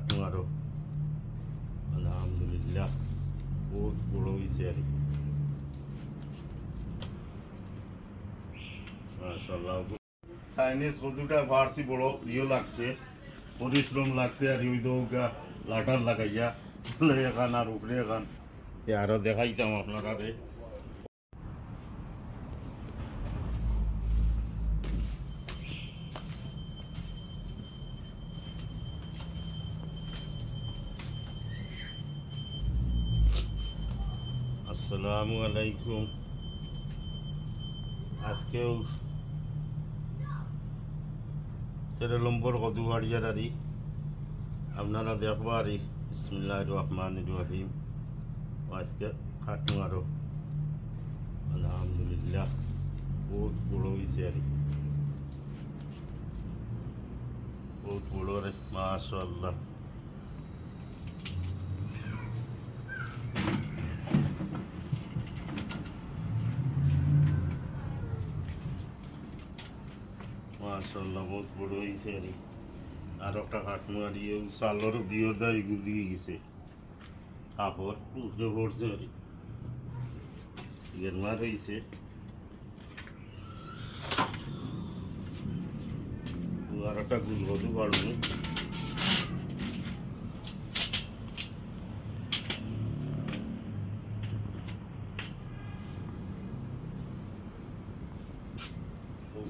কাটুন আরো আলহামদুলিল্লাহ বহুত বড় হয়েছে আর মাশাআল্লাহ। চাইনিজ কদুটা ফার্সি বড় ইয়ে লাগছে, পরিশ্রম লাগছে আর ওই দৌকা লাটার লাগাইয়া এখান আর উপরে এখান আরো দেখাইতাম আপনারা। আসসালামু আলাইকুম। আজকেও 13 নম্বর কদু বাড়িয়ার আরি আপনারা দেখবা আরি। বিসমিল্লাহির রহমানির রহিম। আজকে কাটুন আরো আলহামদুলিল্লাহ বহুত বড় হয়েছে আরি, বহুত বড় রে মাশাআল্লাহ। মাশাআল্লাহ বহুত বড় হয়েছে আরি। আর একটা কাটুন আরি চালর দিওর দা এগুলো দিয়ে গেছে কাপড় উঠে পড়ছে আরি গেরমার হয়েছে। আর একটা গুলগদু বাড়বো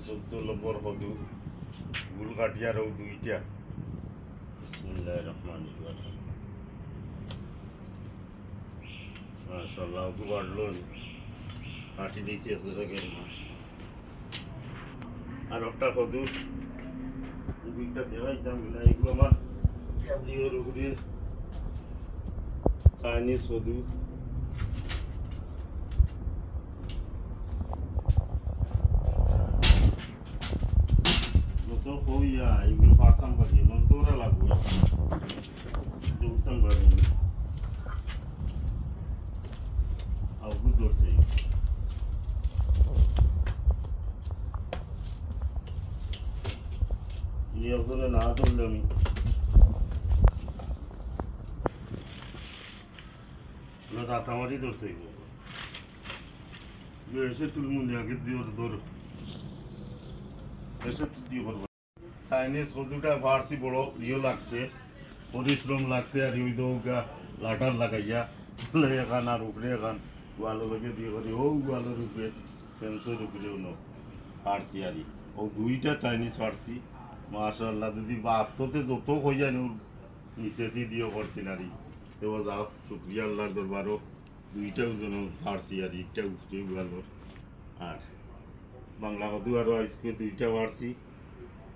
চোদ্দ নম্বর কদু গুল কাটিয়ার দুইটা। বিসমিল্লাহির রহমানির রহিম। মাশাআল্লাহ কদু বাড়লো কাটি দিয়েছে গেরমা। আর একটা কদু দুইটা দেওয়াইতাম এগুলো আমার দিওর উপরে চাইনিজ কদু। তো কইয়া এগুলো পারতাম পারি আমার দৌড়া লাগবে দৌড়তাম পারি আউট ধরছে নিয়ে না ধরলে আমি না রাতামারি ধরতে এসে তুলমুন্দি আগে দিয়ে ধরো এসে দিয়ে করবো। চাইনিজ কদুটা ফার্সি বড় ইয়ে লাগছে, পরিশ্রম লাগছে আর ওই দৌকা লাটার লাগাইয়া এখান আর উপরে এখান গোয়ালো লগে দিয়ে করি ও গোয়ালোর উপরে ফেন্সের উপরেও ন ফার্সি আরি ও দুইটা চাইনিজ ফার্সি। মাশাআল্লাহ যদি বাস্ততে যত হয়ে যায় নিচে দিয়ে করছি নারী তো যাও শুক্রিয়া আল্লাহর দরবারও। দুইটাও যেন ফার্সি আর একটা উঠতে গোয়ালোর আর বাংলা কদু আরও আজকে দুইটা ফার্সি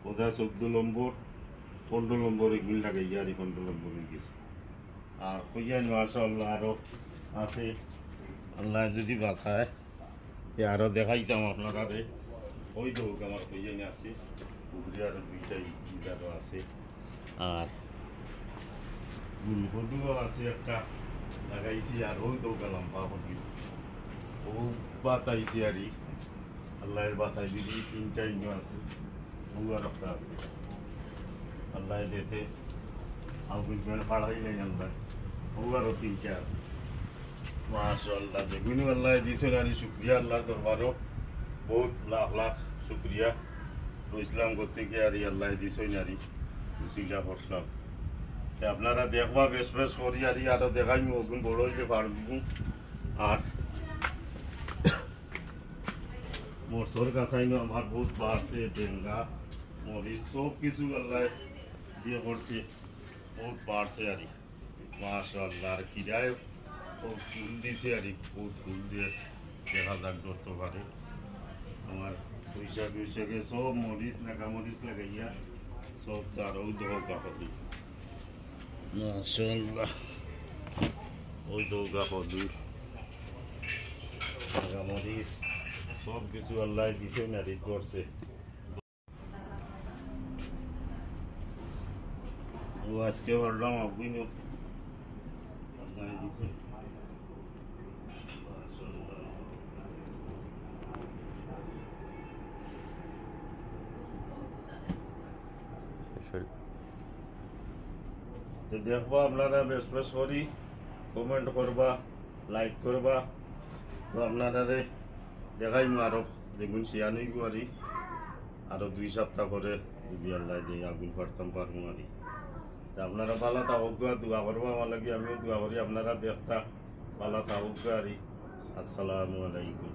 ওটা 14 নম্বর 15 নম্বর এগুলি লাগাই আর 15 নম্বর হয়ে গেছে। আর কইয়ান মাশাআল্লাহ আরও আছে, আল্লাহ যদি বাঁচায় আরও দেখাইতাম আপনারা। ওই তো আমার কইয়ান আছে উপরে আরও দুইটাই আরও আছে আর গুলকদুও আছে একটা লাগাইছি আর ওই তো গেলাম পাপড়ি ও বাতাইছি আর আল্লাহ বাঁচাই দিদি তিনটা ইঞ্জো আছে ও আর একটা আছে আল্লাহ দিতে আউটমেন্ট পাড়াই নেই আল্লাহ ও আরও তিনটা আছে। মাশাআল্লাহ যেগুলো আল্লাহ দিয়েছেন আর শুক্রিয়া আল্লাহর দরবারও বহুত লাখ লাখ শুক্রিয়া ইসলাম করতে গিয়ে আর আল্লাহ দিয়েছেন আর উসিলা করলাম। আপনারা দেখবা বেশ বেশ করি আর আরও দেখাইম ওগুন বড় হইলে পারব। আর মরসর কাছাইনো আমার বহুত বাড়ছে, ডেঙ্গা মরিচ সব কিছু আল্লাহ দিয়ে করছে বহুত বাড়ছে আর মাশাআল্লাহ। আর কিরায় সব ফুল দিছে আর বহুত ফুল দিয়ে দেখা যাক ধরতে পারে। আমার পয়সা টুইসাকে সব মরিচ নাকা মরিচ লাগাইয়া সব তারও দরকার হবে মাশাআল্লাহ। ওই দৌগা কদু নাকা মরিচ সব কিছু আল্লাহ দিছে নারী করছে। ও আজকে বললাম আপনি আল্লাহ দিছে তো দেখবা আপনারা বেশ বেশ করি কমেন্ট করবা, লাইক করবা। তো আপনারা দেখাইমু আরো যেগুন শিয়ানই পারি আরো 2 সপ্তাহ করে যদি আল্লাহ দিয়ে আগুন পারতাম পারবো আরি। তা আপনারা ভালো থাকুক, দোয়া করবো আমার লাগে, আমিও দোয়া করি আপনারা দেখতা ভালো থাকুক আরি। আসসালামু আলাইকুম।